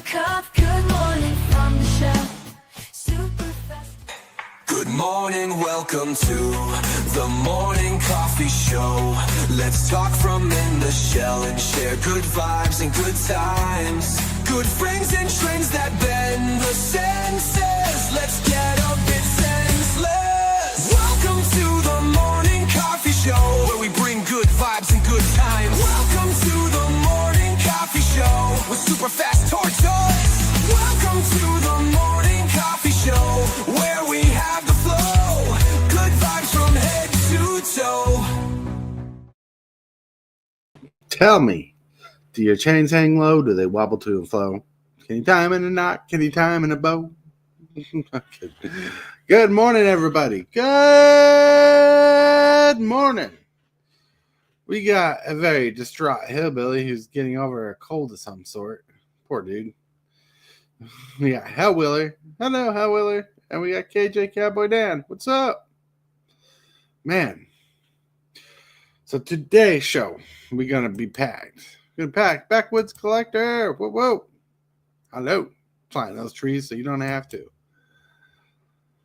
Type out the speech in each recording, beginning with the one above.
cup. Good morning from the shell. Super fast. Good morning, welcome to the morning coffee show. Let's talk from in the shell and share good vibes and good times. Good friends and trends that bend the senses. Let's get a bit senseless. Welcome to the morning coffee show, where we bring good vibes and good times. Welcome to the morning coffee show with super fast tortoise. Welcome to the morning coffee show, where we have the flow. Good vibes from head to toe. Tell me, do your chains hang low? Do they wobble to and flow? Can you tie 'em in a knot? Can you tie 'em in a bow? Okay. Good morning, everybody. Good morning. We got a very distraught hillbilly who's getting over a cold of some sort. Poor dude. We got Hellwheeler. Hello, Hellwheeler. And we got kjcowboydan. What's up? Man. So today's show, we're going to be packed. We're going to pack backwoods collector. Whoa, whoa. Hello. Plant those trees so you don't have to.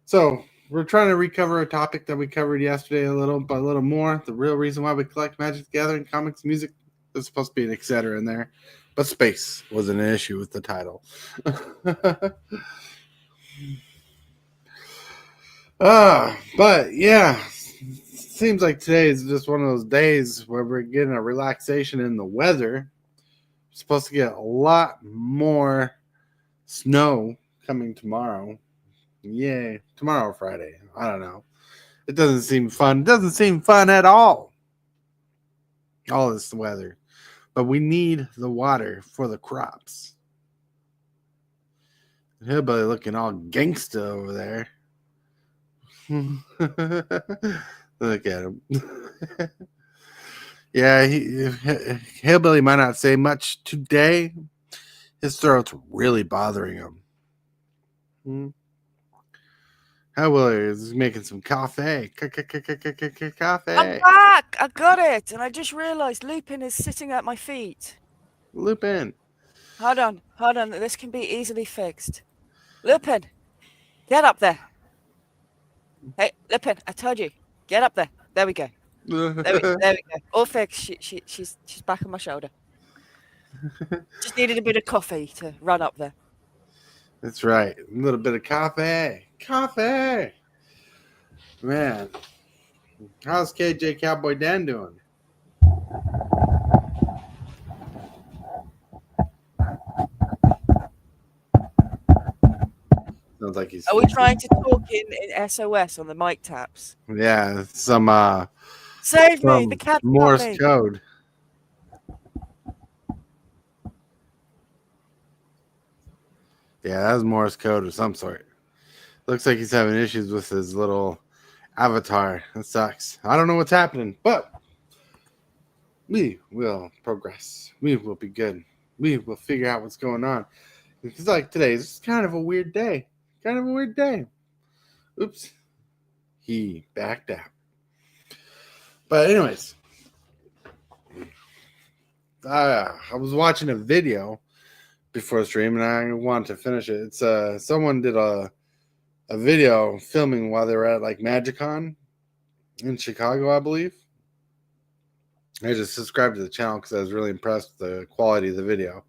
So we're trying to recover a topic that we covered yesterday a little more. The real reason why we collect Magic the Gathering, comics, music. There's supposed to be an etc. in there. But space wasn't an issue with the title. But yeah, seems like today is just one of those days where we're getting a relaxation in the weather. We're supposed to get a lot more snow coming tomorrow. Yay. Tomorrow or Friday. I don't know. It doesn't seem fun. It doesn't seem fun at all. All this weather. But we need the water for the crops. Hillbilly looking all gangsta over there. Look at him. Yeah, Hillbilly might not say much today. His throat's really bothering him. Hillbilly is making some coffee. Coffee. I'm back! I got it! And I just realized Lupin is sitting at my feet. Lupin. Hold on. This can be easily fixed. Lupin! Get up there! Hey, Lupin, I told you. Get up there. There we go. There we go. All fixed. She's back on my shoulder. Just needed a bit of coffee to run up there. That's right. A little bit of coffee. Coffee. Man. How's kjcowboydan doing? Sounds like he's. Are we trying to talk in SOS on the mic taps? Yeah, some Save me! The cat Morse got me. code. Yeah, that was Morse code of some sort. Looks like he's having issues with his little avatar. That sucks. I don't know what's happening, but we will progress. We will be good. We will figure out what's going on. It's like today's kind of a weird day. Oops. He backed out. But anyways, I was watching a video before the stream, and I wanted to finish it. It's someone did a video filming while they were at like MagicCon in Chicago, I believe. I just subscribed to the channel because I was really impressed with the quality of the video.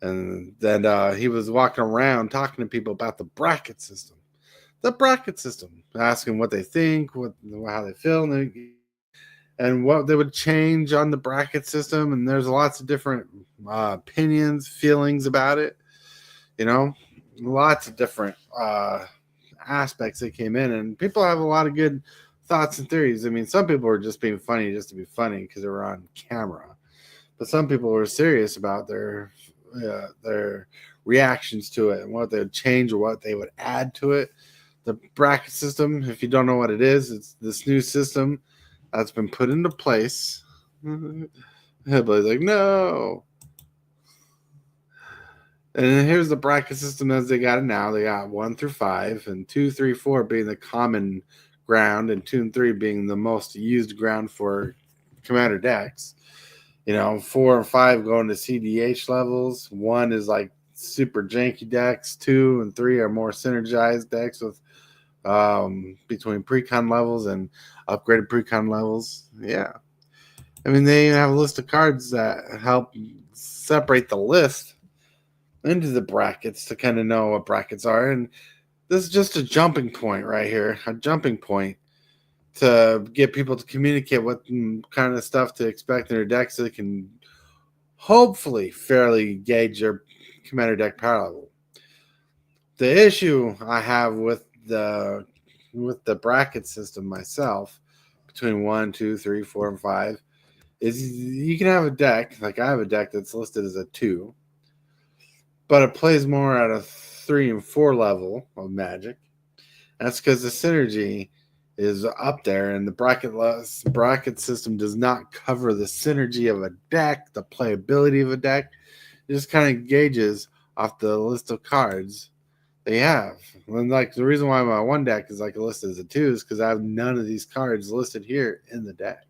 And then he was walking around talking to people about the bracket system. Asking what they think, how they feel, and what they would change on the bracket system. And there's lots of different opinions, feelings about it. You know, lots of different aspects that came in. And people have a lot of good thoughts and theories. I mean, some people were just being funny just to be funny because they were on camera. But some people were serious about their reactions to it and what they would change or what they would add to it. The bracket system, if you don't know what it is, it's this new system that's been put into place. Everybody's like, no. And here's the bracket system as they got it now. They got 1 through 5, and 2, 3, 4 being the common ground, and 2 and 3 being the most used ground for commander decks. You know, 4 and 5 going to CDH levels. 1 is like super janky decks. 2 and 3 are more synergized decks with between precon levels and upgraded precon levels. Yeah. I mean, they even have a list of cards that help separate the list into the brackets to kind of know what brackets are. And this is just a jumping point right here, a jumping point to get people to communicate what kind of stuff to expect in their deck so they can hopefully fairly gauge your commander deck power level. The issue I have with the bracket system myself between 1, 2, 3, 4, and 5 is you can have a deck, like I have a deck that's listed as a 2, but it plays more at a 3 and 4 level of Magic. That's because the synergy is up there, and the bracket system does not cover the synergy of a deck, the playability of a deck. It just kind of gauges off the list of cards they have. And like the reason why my one deck is like listed as a 2 is because I have none of these cards listed here in the deck.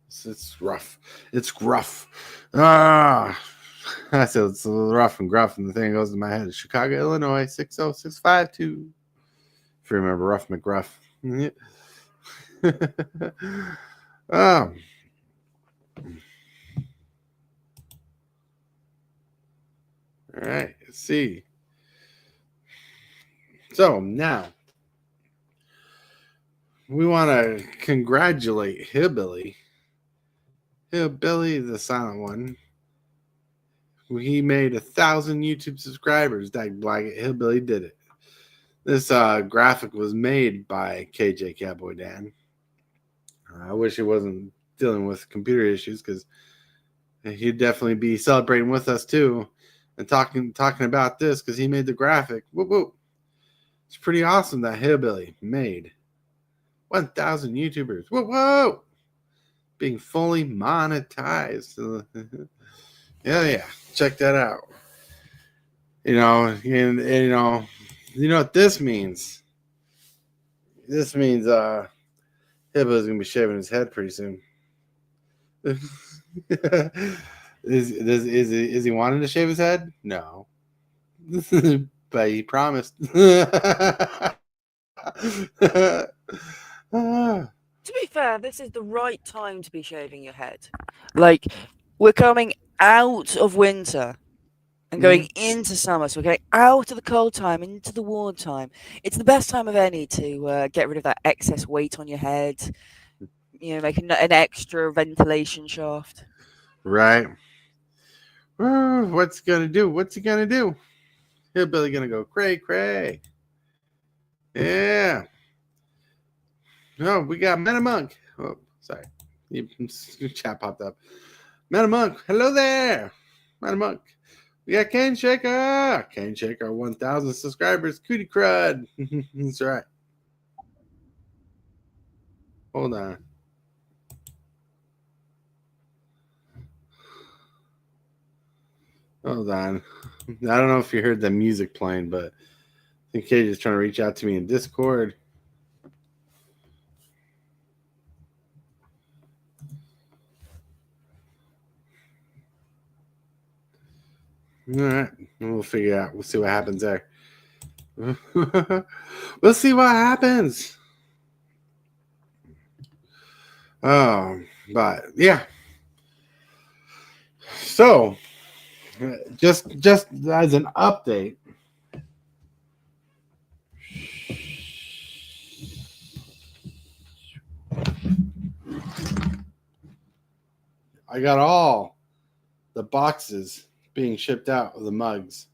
It's rough. It's gruff. I said it's a little rough and gruff, and the thing that goes in my head is Chicago, Illinois, 60652. If you remember Rough McGruff. All right, let's see. So now we want to congratulate Hillbilly, the silent one. He made 1,000 YouTube subscribers. That like Hillbilly did it. This graphic was made by kjcowboydan. I wish he wasn't dealing with computer issues because he'd definitely be celebrating with us too and talking about this because he made the graphic. Whoop, whoop. It's pretty awesome that Hillbilly made 1,000 YouTubers. Whoa, whoa! Being fully monetized. Yeah. Check that out. And you know what this means? This means Hillbilly's gonna be shaving his head pretty soon. Is he wanting to shave his head? No. But he promised. To be fair, this is the right time to be shaving your head. Like, we're coming out of winter and going into summer, so we're going out of the cold time into the warm time. It's the best time of any to get rid of that excess weight on your head. Make an extra ventilation shaft. Right. What's he gonna do? What's he gonna do? Hillbilly gonna go cray cray. Yeah. No, we got Meta Monk. Oh, sorry. Chat popped up. Meta Monk, hello there. Meta Monk. We got Cane Shaker. Cane Shaker, 1,000 subscribers. Cootie crud. That's right. Hold on. Hold on. I don't know if you heard the music playing, but I think Cage is trying to reach out to me in Discord. All right. We'll figure it out. We'll see what happens there. We'll see what happens. But yeah. So, just as an update, I got all the boxes being shipped out of the mugs,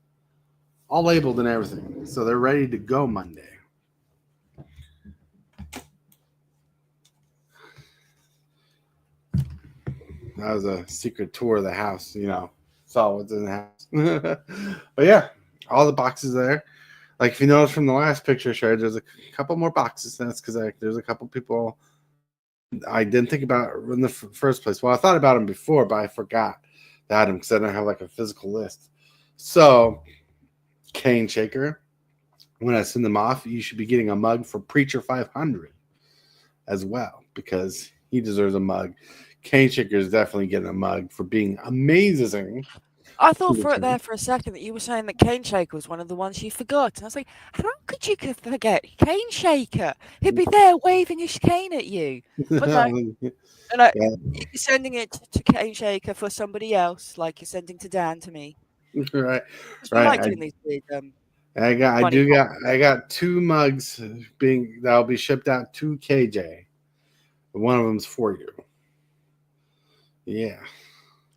all labeled and everything, so they're ready to go Monday. That was a secret tour of the house, saw what's in the house. But yeah, all the boxes there. Like if you notice from the last picture I shared, there's a couple more boxes. That's because there's a couple people I didn't think about in the first place. Well, I thought about them before, but I forgot to add them because I don't have like a physical list. So, Cane Shaker, when I send them off, you should be getting a mug for Preacher 500 as well because he deserves a mug. Cane Shaker is definitely getting a mug for being amazing I thought for it there for a second that you were saying that Cane Shaker was one of the ones you forgot. And I was like, how could you forget Cane Shaker? He'd be there waving his cane at you. But no, and Yeah. you're sending it to Cane Shaker for somebody else, like you're sending to Dan to me. Right, Because we right. like doing these weird, I got 2 mugs that'll be shipped out to KJ. One of them's for you. Yeah.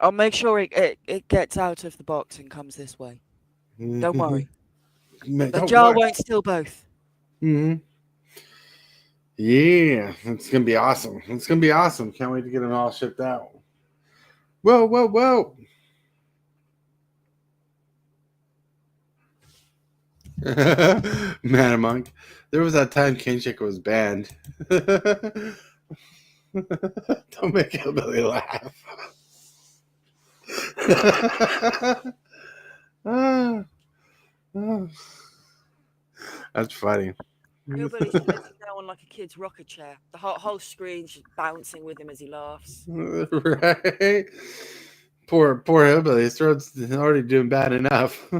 I'll make sure it gets out of the box and comes this way. Don't worry. The Don't jar worry. won't steal both. Mm-hmm. Yeah, it's gonna be awesome. It's gonna be awesome. Can't wait to get them all shipped out. Whoa, whoa, whoa! Man, Monk. There was that time Cane Shaker was banned. Don't make Hillbilly laugh. Ah, ah. That's funny. Hillbilly's sitting now on like a kid's rocker chair. The whole screen's just bouncing with him as he laughs. Right? Poor Hillbilly. His throat's already doing bad enough.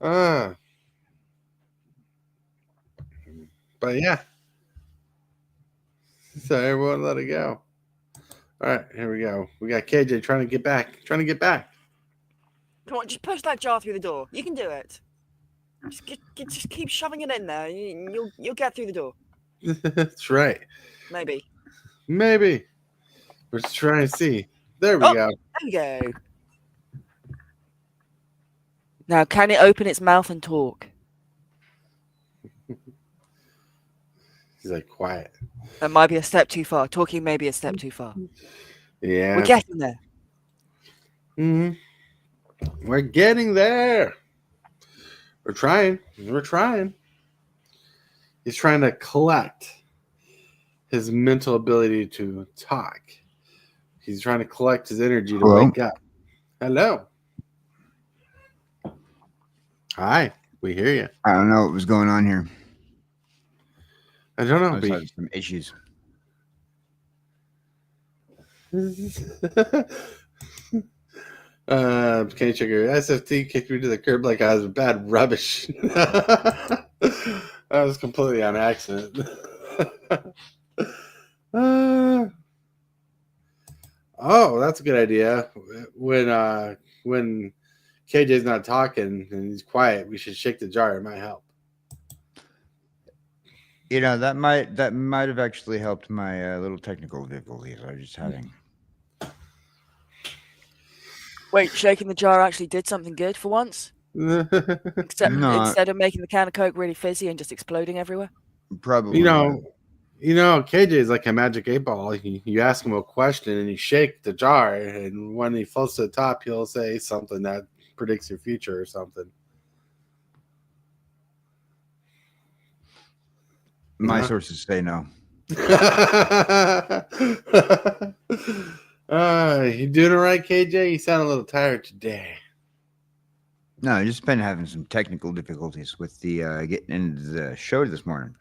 Ah. But yeah. So everyone let it go. All right, here we go. We got KJ trying to get back. Come on, just push that jar through the door. You can do it. Just keep shoving it in there. You'll get through the door. That's right. Maybe. Maybe. We're just trying to see. There we Oh. go. There we go. Now, can it open its mouth and talk? He's like quiet. That might be a step too far. Talking may be a step too far. Yeah. We're getting there. Mm-hmm. We're getting there. We're trying. He's trying to collect his mental ability to talk. He's trying to collect his energy to wake up. Hello. Hi. We hear you. I don't know what was going on here. I don't know. I was having some issues. Cane Shaker, SFT kicked me to the curb like I was bad rubbish. That was completely on accident. Oh, that's a good idea. When KJ's not talking and he's quiet, we should shake the jar. It might help. You know, that might have actually helped my little technical difficulties I was just having. Wait, shaking the jar actually did something good for once? Except instead of making the can of Coke really fizzy and just exploding everywhere? Probably. You know, KJ is like a magic 8-ball. You ask him a question and you shake the jar, and when he floats to the top, he'll say something that predicts your future or something. My sources say no. You doing all right, KJ? You sound a little tired today. No, I just been having some technical difficulties with the getting into the show this morning.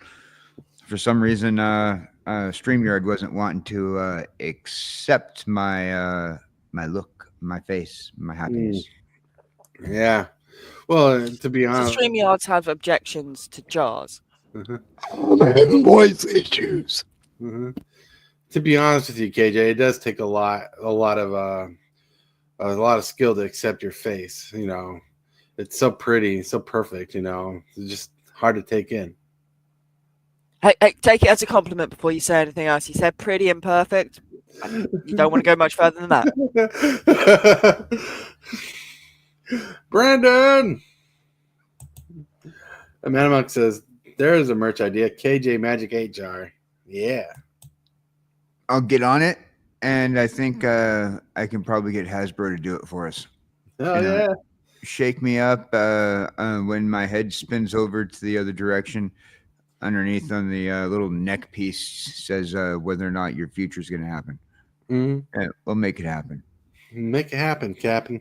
For some reason, StreamYard wasn't wanting to accept my my look, my face, my happiness. Yeah. Well, to be honest, So StreamYards have objections to jars. Voice issues. To be honest with you, KJ, it does take a lot of skill to accept your face. You know, it's so pretty, so perfect. You know, it's just hard to take in. Hey, take it as a compliment before you say anything else. You said pretty and perfect. You don't want to go much further than that. Brandon! Amanda says, there is a merch idea. KJ Magic 8 jar. Yeah. I'll get on it, and I think I can probably get Hasbro to do it for us. Oh, yeah. Shake me up when my head spins over to the other direction. Underneath on the little neck piece says whether or not your future is going to happen. Mm-hmm. Yeah, we'll make it happen. Make it happen, Captain.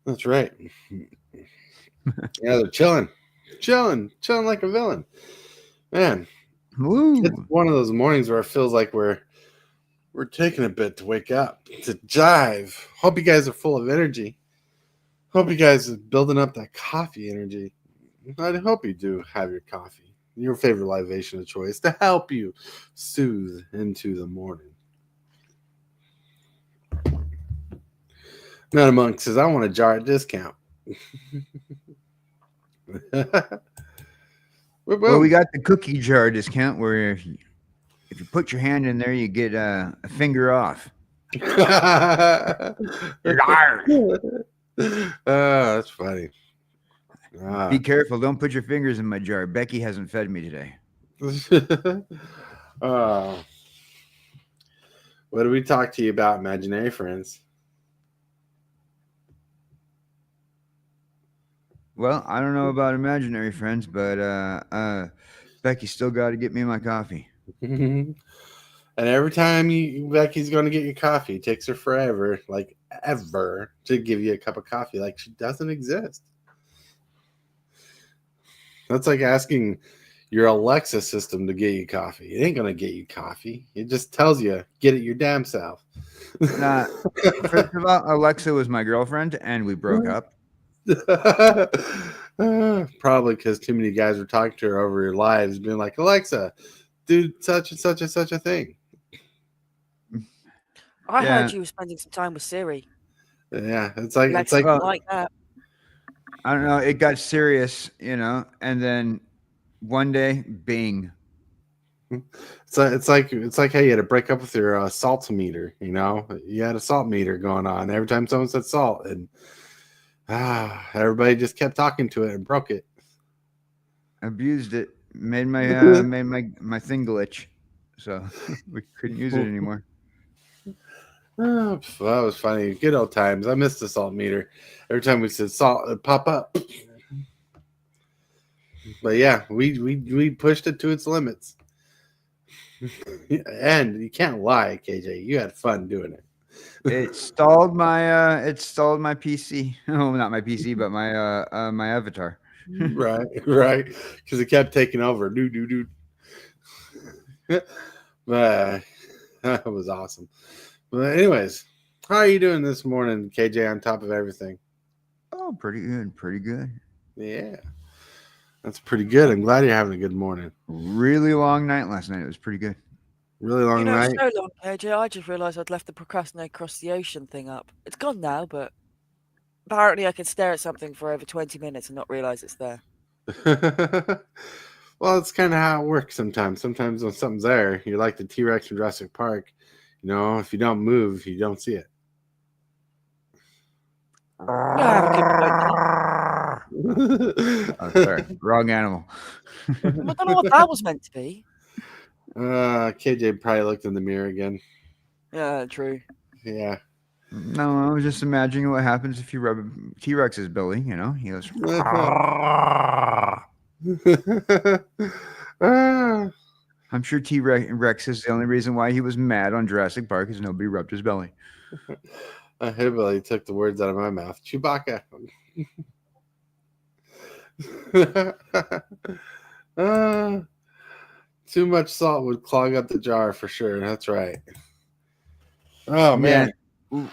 That's right. Yeah, they're chilling like a villain. Man, Woo. it's one of those mornings where it feels like we're We're taking a bit to wake up, to jive. Hope you guys are full of energy. Hope you guys are building up that coffee energy. I hope you do have your coffee, your favorite libation of choice, to help you soothe into the morning. Not Monk says, I want a jar at discount. Well, we got the cookie jar discount where if you put your hand in there, you get a finger off. That's funny. Be careful. Don't put your fingers in my jar. Becky hasn't fed me today. What do we talk to you about, imaginary friends? Well, I don't know about imaginary friends, but Becky still got to get me my coffee. And every time Becky's going to get your coffee, it takes her forever, like ever, to give you a cup of coffee. Like she doesn't exist. That's like asking your Alexa system to get you coffee. It ain't going to get you coffee. It just tells you, get it your damn self. First of all, Alexa was my girlfriend, and we broke up. Probably because too many guys were talking to her over your lives, being like, Alexa, do such and such and such a thing. I heard you were spending some time with Siri. Yeah, it's like that. I don't know. It got serious, and then one day, Bing. It's like how you had to break up with your salt meter. You had a salt meter going on every time someone said salt, and everybody just kept talking to it and broke it. Abused it. Made my my thing glitch, so we couldn't use it anymore. Oh, that was funny. Good old times. I missed the salt meter. Every time we said salt, it'd pop up. But yeah, we pushed it to its limits. And you can't lie, KJ. You had fun doing it. It stalled my PC. Oh, not my PC, but my my avatar. right, because it kept taking over. Dude. But that was awesome. But anyways, how are you doing this morning, KJ? On top of everything. Oh, pretty good. Yeah, that's pretty good. I'm glad you're having a good morning. Really long night last night. It was pretty good. Really long night. So long, KJ. I just realised I'd left the procrastinate across the ocean thing up. It's gone now, but apparently I can stare at something for over 20 minutes and not realise it's there. Well, it's kind of how it works sometimes. Sometimes when something's there, you're like the T-Rex from Jurassic Park. If you don't move, you don't see it. Oh, sorry. Wrong animal. I don't know what that was meant to be. KJ probably looked in the mirror again. Yeah, true. Yeah. No, I was just imagining what happens if you rub T-Rex's belly. He goes. I'm sure T-Rex is the only reason why he was mad on Jurassic Park is nobody rubbed his belly. Hillbilly took the words out of my mouth. Chewbacca. Too much salt would clog up the jar for sure. That's right. Oh man,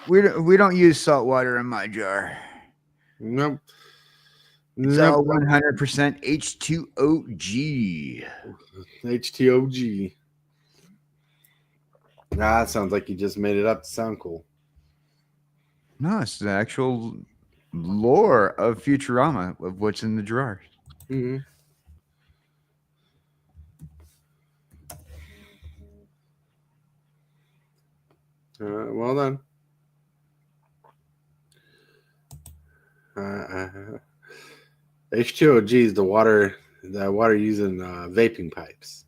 we don't use salt water in my jar. Nope. It's all 100% H2OG. H2OG. That sounds like you just made it up to sound cool. No, it's the actual lore of Futurama of what's in the jar. Mm-hmm. Well done. H2OG is the water used in vaping pipes.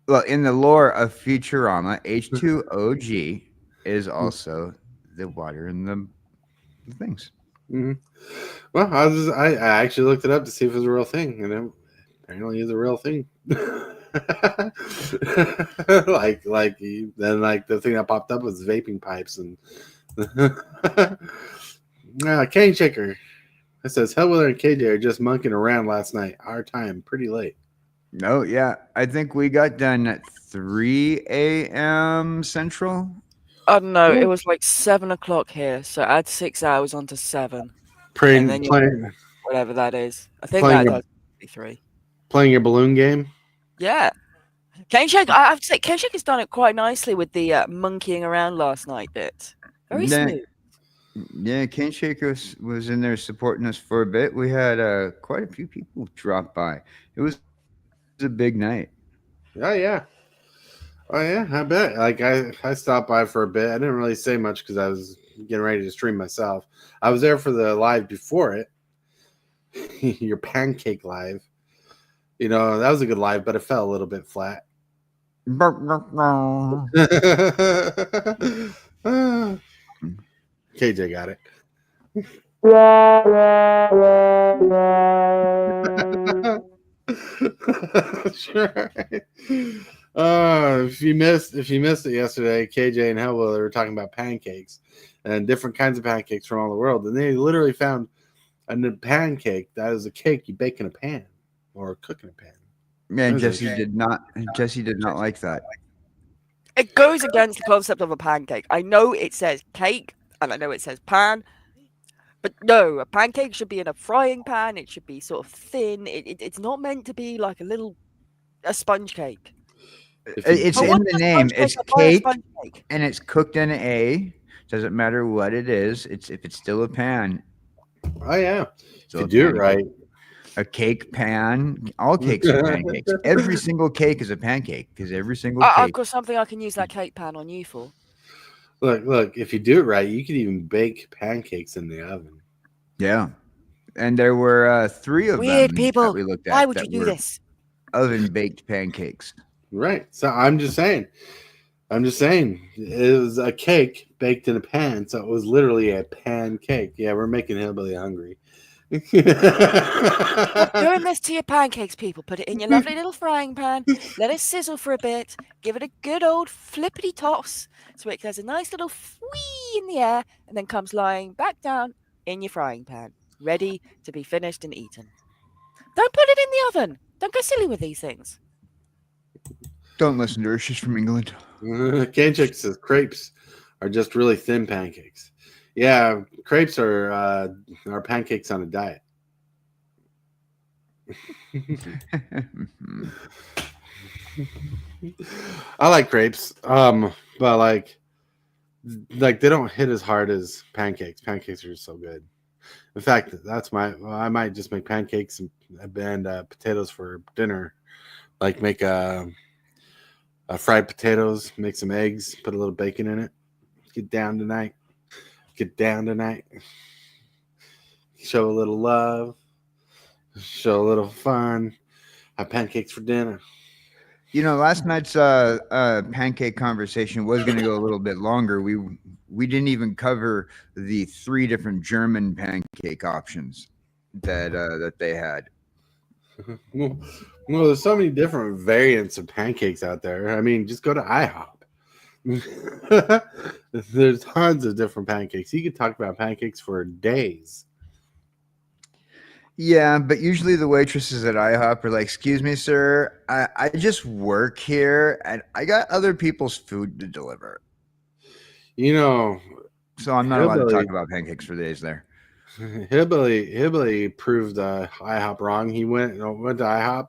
Well, in the lore of Futurama, H2OG is also the water in the things. Mm-hmm. Well, I actually looked it up to see if it was a real thing, and it apparently is a real thing. like the thing that popped up was vaping pipes and Cane Shaker. It says Hellwheeler and KJ are just monkeying around last night. Our time, pretty late. No, yeah. I think we got done at 3 a.m. Central. I don't know. It Yeah. was like 7 o'clock here, so add 6 hours onto 7, and Playing, then you playing, whatever that is. I think playing that your, does be 3. playing your balloon game. Yeah. Cane Shake, I have to say, Cane Shake has done it quite nicely with the monkeying around last night bit. Very Yeah, smooth. yeah. Cane Shaker was in there supporting us for a bit. We had quite a few people drop by. It was a big night. Oh yeah. Oh yeah, I bet. Like I stopped by for a bit. I didn't really say much because I was getting ready to stream myself. I was there for the live before it. Your pancake live. You know, that was a good live, but it fell a little bit flat. KJ got it. Sure. If you missed it yesterday, KJ and Hellwheeler were talking about pancakes and different kinds of pancakes from all the world, and they literally found a pancake that is a cake you bake in a pan or cook in a pan. Man, That was Jesse did not. Jesse did not like that. It goes against the concept of a pancake. I know it says cake, and I know it says pan, but no, a pancake should be in a frying pan. It should be sort of thin. It's not meant to be like a sponge cake. If you- It's I in want the a name. sponge cake, It's I'll buy a cake, sponge cake. and it's cooked in a. Doesn't matter what it is. It's if it's still a pan. Oh yeah, if Still you a do it pancake. right. A cake pan. All cakes are pancakes. Every single cake is a pancake because every single I've cake. got something I can use that cake pan on you for. Look. If you do it right, you could even bake pancakes in the oven. Yeah, and there were 3 of Weird them people. that we looked at. Why would that you do were this? oven baked pancakes. Right. So I'm just saying. It was a cake baked in a pan, so it was literally a pancake. Yeah, we're making Hillbilly hungry. Stop doing this to your pancakes, people. Put it in your lovely little frying pan. Let it sizzle for a bit. Give it a good old flippity toss so it does a nice little whee in the air and then comes lying back down in your frying pan, ready to be finished and eaten. Don't put it in the oven. Don't go silly with these things. Don't listen to her. She's from England. Kanchik says crepes are just really thin pancakes. Yeah, crepes are pancakes on a diet. I like crepes, but like they don't hit as hard as pancakes. Pancakes are just so good. In fact, I might just make pancakes and potatoes for dinner. Like make fried potatoes, make some eggs, put a little bacon in it. Get down tonight. Show a little love. Show a little fun. Have pancakes for dinner. You know, last night's pancake conversation was going to go a little bit longer. We didn't even cover the 3 different German pancake options that they had. Well, there's so many different variants of pancakes out there. I mean, just go to IHOP. There's tons of different pancakes. You could talk about pancakes for days. Yeah, but usually the waitresses at IHOP are like, "Excuse me, sir, I just work here and I got other people's food to deliver." You know, So I'm not allowed to Hillbilly- talk about pancakes for days there. Hillbilly proved IHOP wrong. He went to IHOP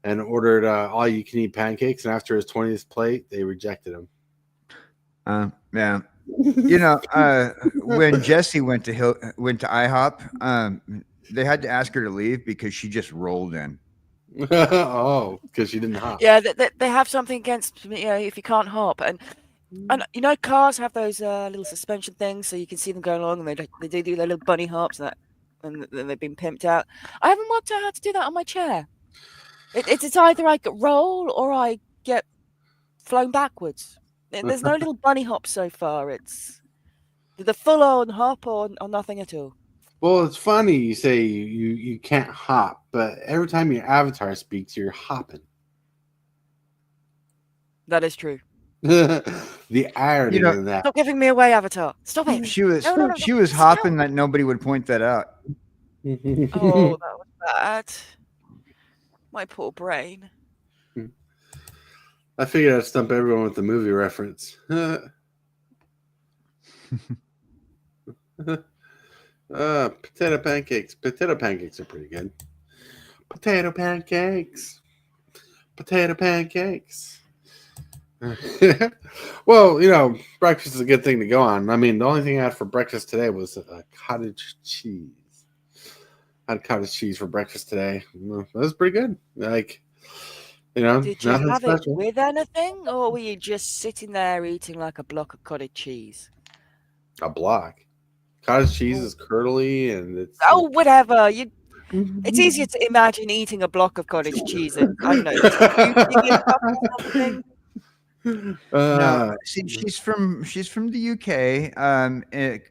and ordered all you can eat pancakes, and after his 20th plate, they rejected him. Yeah. You know, when Jessie went to IHOP, they had to ask her to leave because she just rolled in. Oh, because she didn't hop. Yeah, they have something against if you can't hop, and you know cars have those little suspension things, so you can see them going along, and they do their little bunny hops, and then they've been pimped out. I haven't worked out how to do that on my chair. It's either I get roll or I get flown backwards. There's no little bunny hop so far. It's the full on hop or nothing at all. Well, it's funny you say you can't hop, but every time your avatar speaks, you're hopping. That is true. The irony in that. Stop giving me away, Avatar. Stop it. She was No. she was hopping that nobody would point that out. Oh, that was bad. My poor brain. I figured I'd stump everyone with the movie reference. Potato pancakes. Potato pancakes are pretty good. Potato pancakes. Potato pancakes. Well, breakfast is a good thing to go on. I mean, the only thing I had for breakfast today was cottage cheese. I had cottage cheese for breakfast today. That was pretty good. Like, Did you nothing have it special. with anything, or were you just sitting there eating like a block of cottage cheese? A block. Cottage cheese is curdly and it's. Oh, whatever. It's easier to imagine eating a block of cottage cheese than, I don't know, shooting it up or something. No, see, she's from the UK.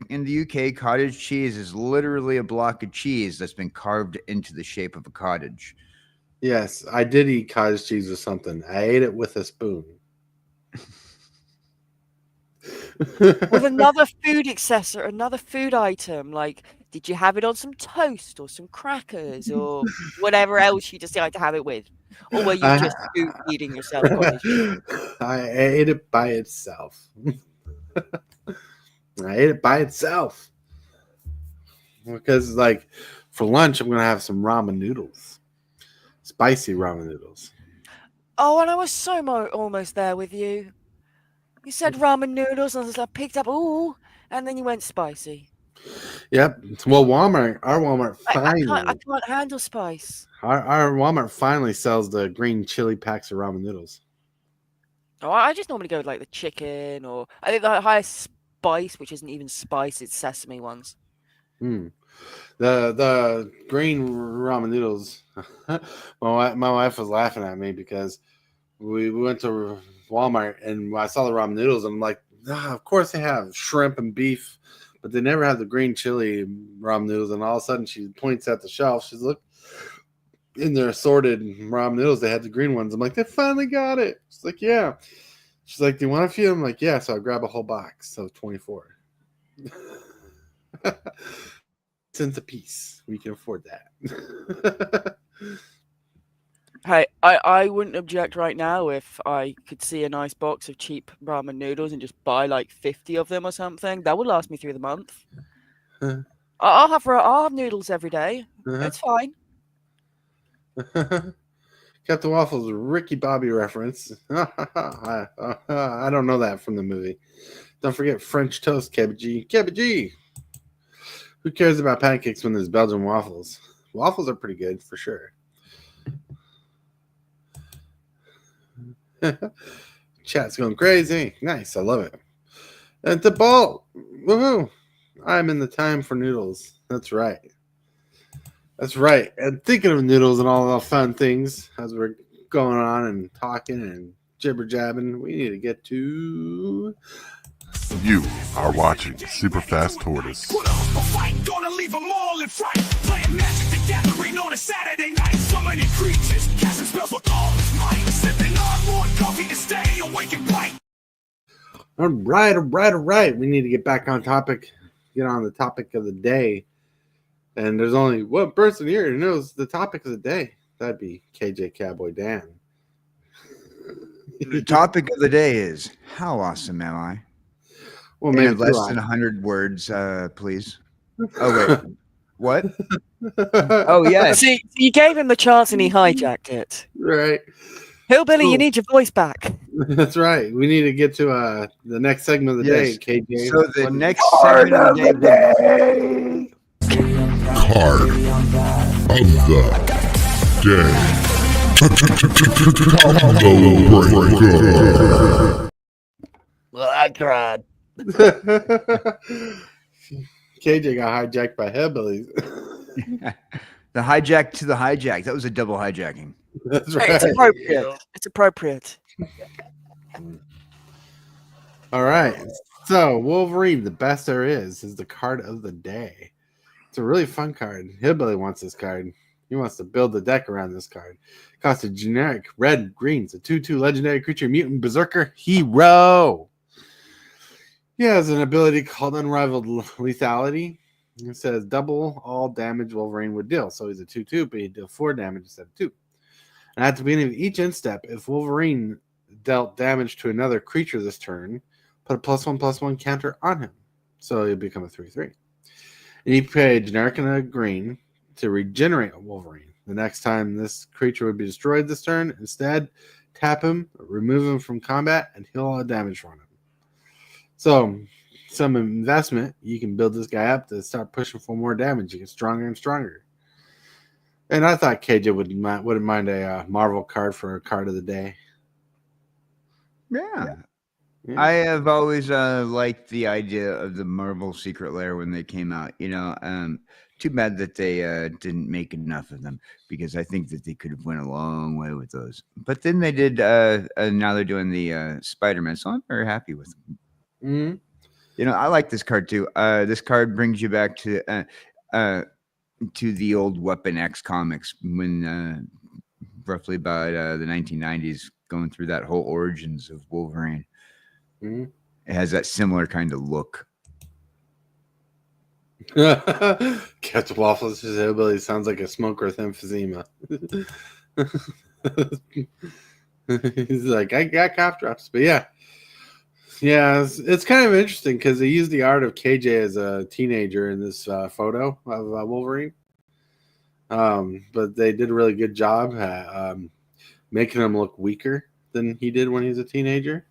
In the UK, cottage cheese is literally a block of cheese that's been carved into the shape of a cottage. Yes, I did eat cottage cheese with something. I ate it with a spoon. With another food accessory, another food item, like, did you have it on some toast or some crackers or whatever else you decide to have it with? Or were you just spoon feeding yourself cottage cheese? I ate it by itself. I ate it by itself. Because, like, for lunch, I'm going to have some ramen noodles. Spicy ramen noodles. Oh, and I was so almost there with you. You said ramen noodles, and I picked up, ooh, and then you went spicy. Yep. Well, our Walmart I finally, can't handle spice. our Walmart finally sells the green chili packs of ramen noodles. Oh, I just normally go with like the chicken, or I think the highest spice, which isn't even spice, it's sesame ones. The green ramen noodles. my wife was laughing at me because we went to Walmart and I saw the ramen noodles and I'm like, of course they have shrimp and beef, but they never have the green chili ramen noodles. And all of a sudden she points at the shelf. She's look in their assorted ramen noodles. They had the green ones. I'm like, they finally got it. She's like, yeah. She's like, do you want a few? I'm like, yeah. So I grab a whole box of 24. Cents a piece. We can afford that. Hey, I wouldn't object right now if I could see a nice box of cheap ramen noodles and just buy like 50 of them or something. That would last me through the month. I'll have noodles every day. It's fine. Captain Waffles, Ricky Bobby reference. I don't know that from the movie. Don't forget French toast, cabbagee. Cabbagee! Who cares about pancakes when there's Belgian waffles? Waffles are pretty good, for sure. Chat's going crazy. Nice, I love it. And Tibalt, woohoo! I'm in the time for noodles. That's right. That's right. And thinking of noodles and all the fun things as we're going on and talking and jibber jabbing, we need to get to. You are watching Super Fast Tortoise. Put up a fight, gonna leave them all in fright. Playing Magic the Gathering on a Saturday night. So many creatures, casting spells with all his might. Sipping on more coffee to stay awake and bright. All right. We need to get back on topic, get on the topic of the day. And there's only one person here who knows the topic of the day. That'd be kjcowboydan. The topic of the day is, how awesome am I? Well, In maybe less than 100 words, please. Oh, wait. What? Oh, yes. See, you gave him the chance and he hijacked it. Right. Hillbilly, you Cool. need your voice back. That's right. We need to get to the next segment of the Yes. day, KJ. So the next segment of the day. Card of the day. Combo breaker. Well, I tried. KJ got hijacked by hillbillies. The hijack to the hijack. That was a double hijacking. That's Hey, right. it's appropriate. It's appropriate. All right. So Wolverine, the best there is the card of the day. It's a really fun card. Hillbilly wants this card. He wants to build the deck around this card. Costs a generic red green. It's a 2/2 legendary creature, mutant berserker hero. He has an ability called Unrivaled Lethality. It says double all damage Wolverine would deal. So he's a 2/2, but he'd deal 4 damage instead of 2. And at the beginning of each end step, if Wolverine dealt damage to another creature this turn, put a +1/+1 counter on him. So he'll become a 3/3. And you pay a generic and a green to regenerate a Wolverine. The next time this creature would be destroyed this turn, instead, tap him, remove him from combat, and heal all the damage from him. So, some investment, you can build this guy up to start pushing for more damage. You get stronger and stronger. And I thought KJ wouldn't mind a Marvel card for a card of the day. Yeah. Yeah. I have always liked the idea of the Marvel Secret Lair when they came out. Too bad that they didn't make enough of them, because I think that they could have went a long way with those. But then they did. Now they're doing the Spider-Man, so I'm very happy with them. Mm-hmm. I like this card too. This card brings you back to the old Weapon X comics, when roughly about the 1990s, going through that whole origins of Wolverine. Mm-hmm. It has that similar kind of look. kjcowboydan Hillbilly sounds like a smoker with emphysema. He's like, I got cough drops, but yeah, it's kind of interesting because they used the art of KJ as a teenager in this photo of Wolverine. But they did a really good job at making him look weaker than he did when he was a teenager.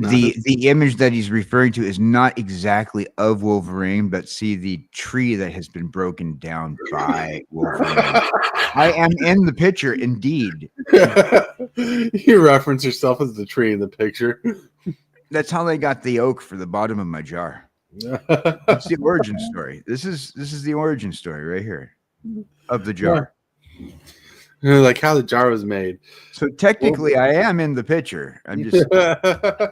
The image that he's referring to is not exactly of Wolverine, but see the tree that has been broken down by Wolverine. I am in the picture, indeed. You reference yourself as the tree in the picture. That's how they got the oak for the bottom of my jar. It's the origin story. This is the origin story right here of the jar. Like how the jar was made. So technically, I am in the picture. I'm just. I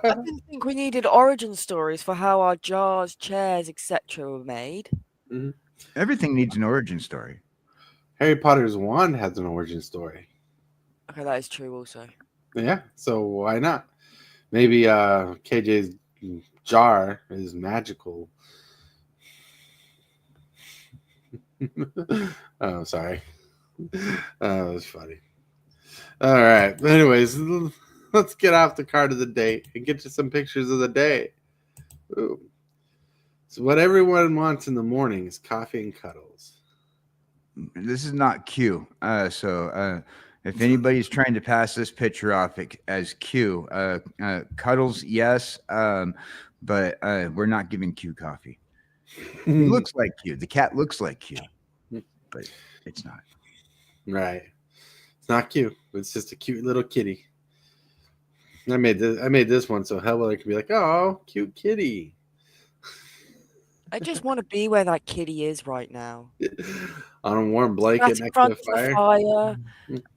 didn't think we needed origin stories for how our jars, chairs, etc. were made. Mm-hmm. Everything needs an origin story. Harry Potter's wand has an origin story. Okay, that is true also. Yeah, so why not? Maybe KJ's jar is magical. Oh, sorry. That was funny. All right. Anyways, let's get off the card of the day and get to some pictures of the day. Ooh. So what everyone wants in the morning is coffee and cuddles. This is not Q. So if anybody's trying to pass this picture off as Q, cuddles, yes, but we're not giving Q coffee. He looks like Q. The cat looks like Q, but it's not. Right. It's not cute. It's just a cute little kitty. I made this one so Hellwheeler can be like, oh, cute kitty. I just want to be where that kitty is right now. On a warm blanket Right in next front to of a the fire. fire,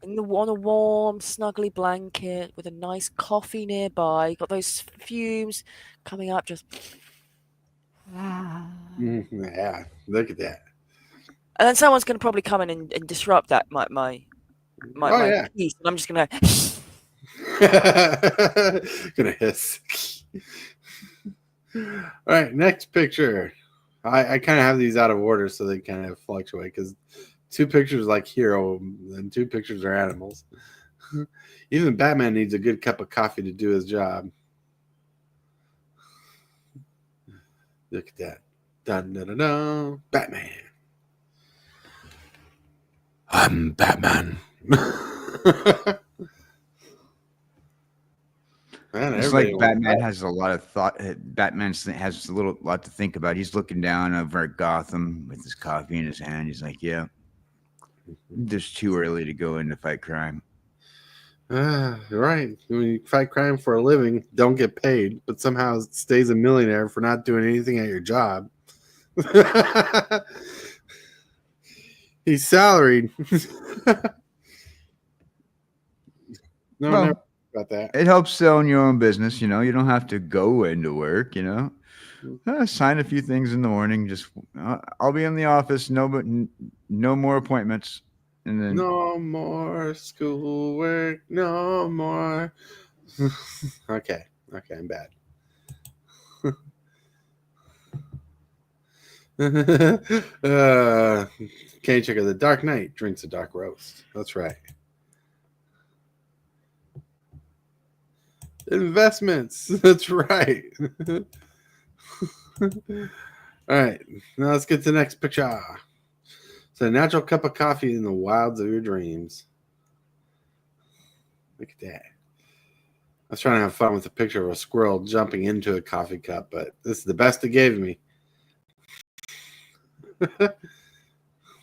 on a warm, snuggly blanket with a nice coffee nearby. Got those fumes coming up. Just Yeah, look at that. and then someone's going to probably come in and disrupt that my peace, and I'm just going to. Gonna hiss. All right, next picture. I kind of have these out of order so they kind of fluctuate because 2 pictures like hero and 2 pictures are animals. Even Batman needs a good cup of coffee to do his job. Look at that. Dun, dun, dun, dun. Batman. I'm Batman. Man, It's like Batman has a lot of thought. Batman has a lot to think about. He's looking down over at Gotham with his coffee in his hand. He's like, yeah, just too early to go in to fight crime. You're right. When you fight crime for a living, don't get paid, but somehow stays a millionaire for not doing anything at your job. He's salaried. No, Well, never about that. It helps own your own business. You don't have to go into work. Sign a few things in the morning. Just I'll be in the office. No more appointments. And then No more schoolwork. No more. Okay, I'm bad. Can't check out the Dark Knight drinks a dark roast. That's right. Investments. That's right. All right. Now let's get to the next picture. It's a natural cup of coffee in the wilds of your dreams. Look at that. I was trying to have fun with a picture of a squirrel jumping into a coffee cup, but this is the best it gave me.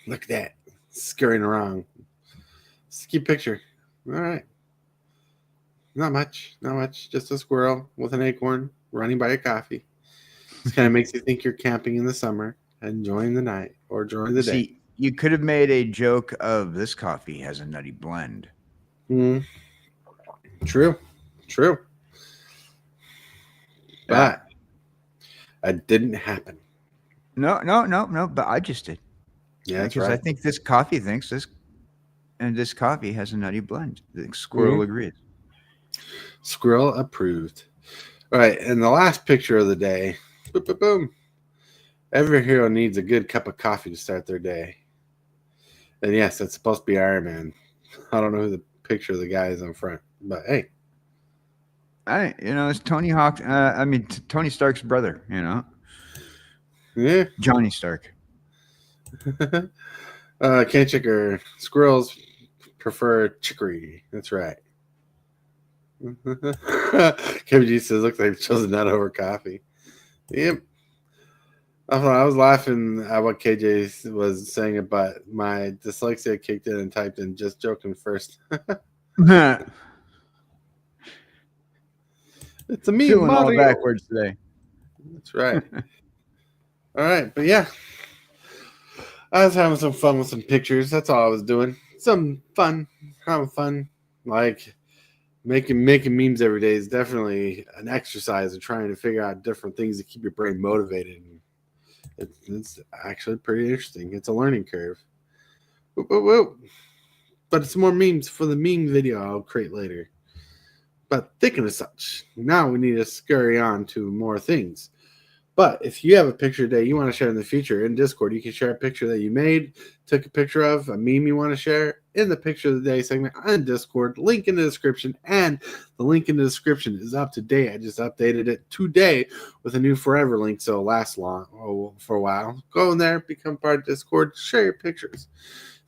Look at that. Scurrying around. It's a cute picture. All right. Not much. Not much. Just a squirrel with an acorn running by a coffee. This kind of makes you think you're camping in the summer, enjoying the night or during the day. See, you could have made a joke of this coffee has a nutty blend. True. But it didn't happen. No, but I just did. Yeah, that's because right. I think this coffee thinks this, and this coffee has a nutty blend. The squirrel agrees. Squirrel approved. All right, and the last picture of the day. Boom, boom, boom. Every hero needs a good cup of coffee to start their day. And yes, that's supposed to be Iron Man. I don't know who the picture of the guy is in front, but hey. It's Tony Hawk. Tony Stark's brother, Yeah. Johnny Stark. Can't checker. Squirrels prefer chicory. That's right. Kevin G says, looks like they've chosen that over coffee. Yep. I was laughing at what KJ was saying, but my dyslexia kicked in and typed in just joking first. It's a meme. Feeling all backwards today. That's right. All right, but yeah. I was having some fun with some pictures. That's all I was doing. Some fun. Having fun. Like making memes every day is definitely an exercise of trying to figure out different things to keep your brain motivated. It's actually pretty interesting. It's a learning curve. Whoop, whoop, whoop. But it's more memes for the meme video I'll create later. But thinking of such, now we need to scurry on to more things. But if you have a picture today you want to share in the future in Discord, you can share a picture that you made, took a picture of, a meme you want to share in the picture of the day segment on Discord. Link in the description, and the link in the description is up to date. I just updated it today with a new forever link, so it'll last for a while. Go in there, become part of Discord, share your pictures.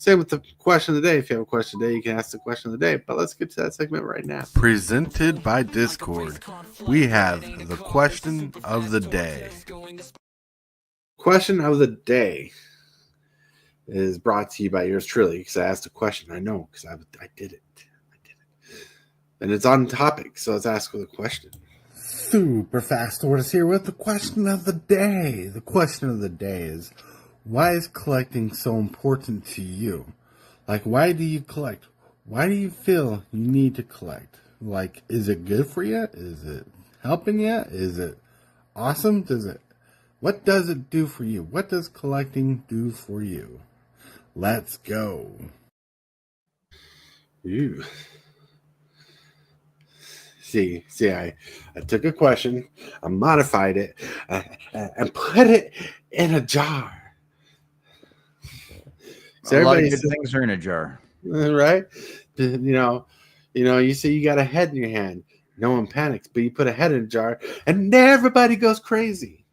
Same with the question of the day. If you have a question today, you can ask the question of the day. But let's get to that segment right now. Presented by Discord, we have the question of the day. Question of the day is brought to you by yours truly, because I asked a question. I know, because I did it. And it's on topic, so let's ask the question. Super Fast Orders here with the question of the day. The question of the day is, why is collecting so important to you? Like, why do you collect? Why do you feel you need to collect? Like, is it good for you? Is it helping you? Is it awesome? What does it do for you? What does collecting do for you? Let's go. Ooh. See, I took a question, I modified it, and put it in a jar. So a lot of good things are in a jar, right? You say you got a head in your hand. No one panics, but you put a head in a jar, and everybody goes crazy.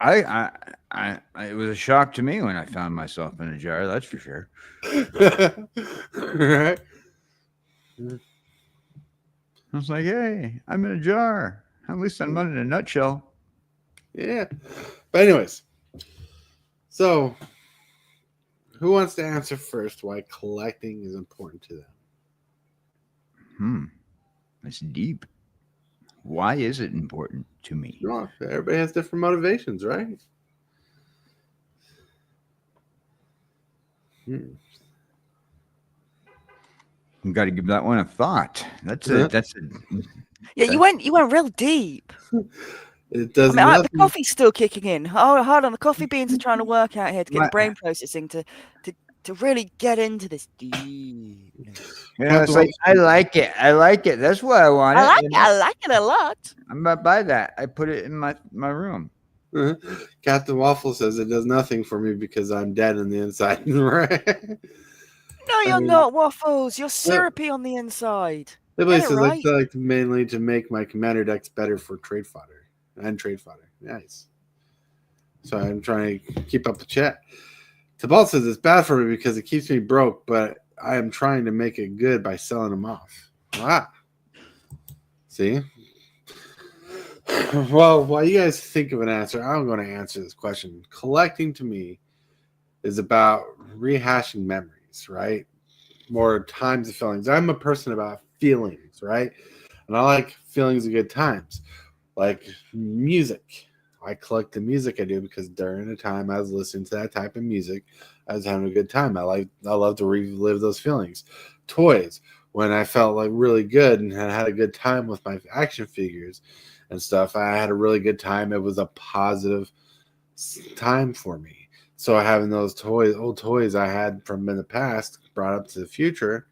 It was a shock to me when I found myself in a jar. That's for sure. Right? I was like, hey, I'm in a jar. At least I'm not in a nutshell. Yeah. But anyways, so who wants to answer first why collecting is important to them? That's deep. Why is it important to me? Well, everybody has different motivations, right? You got to give that one a thought. Yeah, you went real deep. It does. The coffee's still kicking in. Hold on, the coffee beans are trying to work out here to get the brain processing to really get into this deep. Yeah, it's like I like it. That's what I want. I like it a lot. I'm about to buy that. I put it in my room. Captain Waffle says it does nothing for me because I'm dead on the inside. Right? No, you're not, Waffles. You're uh, syrupy on the inside. Everybody Get it says I right. like mainly to make my commander decks better for trade fodder and trade fodder. Nice. So I'm trying to keep up the chat. Tibalts says it's bad for me because it keeps me broke, but I am trying to make it good by selling them off. Ah. See? Well, while you guys think of an answer, I'm going to answer this question. Collecting to me is about rehashing memories, right? More times of feelings. I'm a person about feelings, right? And I like feelings of good times. Like music. I collect the music I do because during the time I was listening to that type of music, I was having a good time. I love to relive those feelings. Toys. When I felt like really good and had a good time with my action figures and stuff, I had a really good time. It was a positive time for me. So having those toys, old toys I had from in the past, brought up to the future,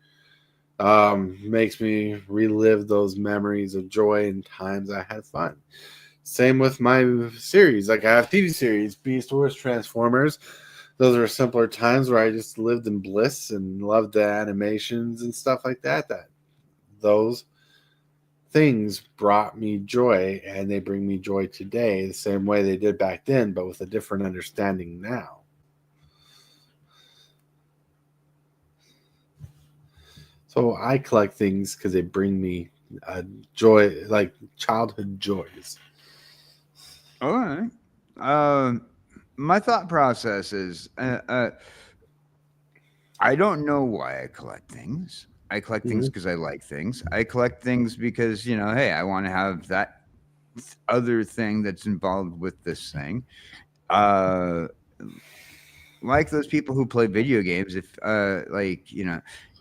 makes me relive those memories of joy and times I had fun. Same with my series. Like I have TV series, Beast Wars, Transformers. Those are simpler times where I just lived in bliss and loved the animations and stuff like that. That those things brought me joy, and they bring me joy today the same way they did back then, but with a different understanding now. So I collect things because they bring me joy, like childhood joys. All right. My thought process is I don't know why I collect things. I collect things because I like things. I collect things because, hey, I want to have that other thing that's involved with this thing. Like those people who play video games, if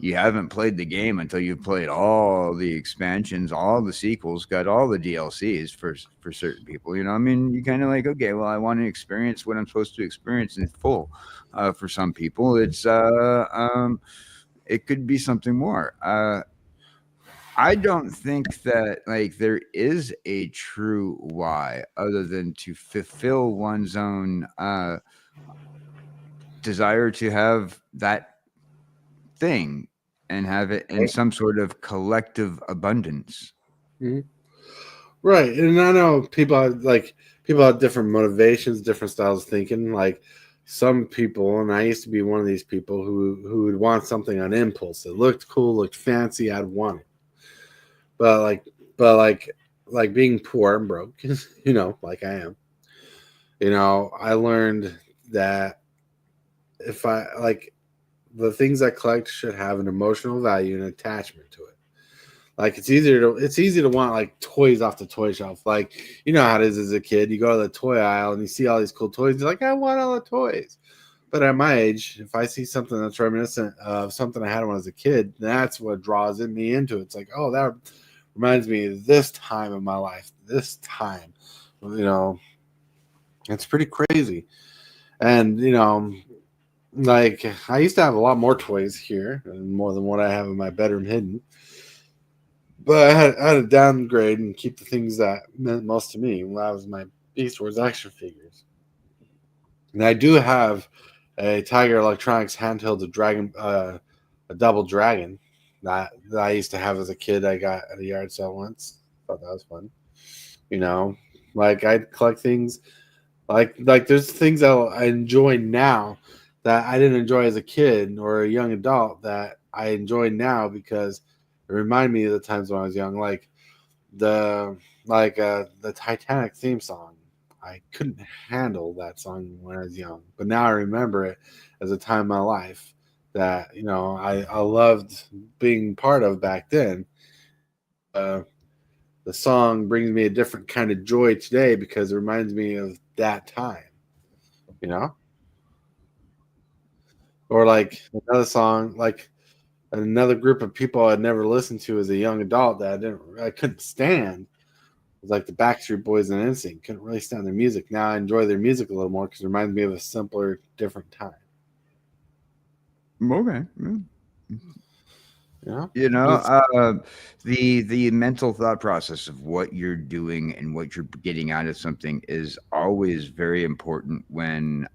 you haven't played the game until you've played all the expansions, all the sequels, got all the DLCs for certain people. I mean, you kind of like, okay, well, I want to experience what I'm supposed to experience in full. For some people, it could be something more. I don't think that there is a true why other than to fulfill one's own desire to have that thing and have it in some sort of collective abundance. Mm-hmm. Right. And I know people have different motivations, different styles of thinking. Like some people, and I used to be one of these people who would want something on impulse. It looked cool, looked fancy, I'd want it. But being poor and broke, like I am, I learned that if I the things I collect should have an emotional value and attachment to it. Like it's easy to want like toys off the toy shelf. Like you know how it is as a kid. You go to the toy aisle and you see all these cool toys. You're like, I want all the toys. But at my age, if I see something that's reminiscent of something I had when I was a kid, that's what draws me into it. It's like, oh, that reminds me of this time in my life. This time, it's pretty crazy. And like I used to have a lot more toys here, and more than what I have in my bedroom hidden. But I had to downgrade and keep the things that meant most to me. When I was my Beast Wars action figures, and I do have a Tiger Electronics handheld a double dragon that I used to have as a kid. I got at a yard sale once. Thought that was fun. Like I'd collect things. Like there's things that I enjoy now that I didn't enjoy as a kid or a young adult that I enjoy now because it reminded me of the times when I was young. Like the Titanic theme song. I couldn't handle that song when I was young, but now I remember it as a time in my life that I loved being part of back then. The song brings me a different kind of joy today because it reminds me of that time, or like another song, like another group of people I'd never listened to as a young adult that I couldn't stand. It was like the Backstreet Boys and NSYNC. Couldn't really stand their music. Now I enjoy their music a little more because it reminds me of a simpler, different time. Okay. Yeah. The mental thought process of what you're doing and what you're getting out of something is always very important when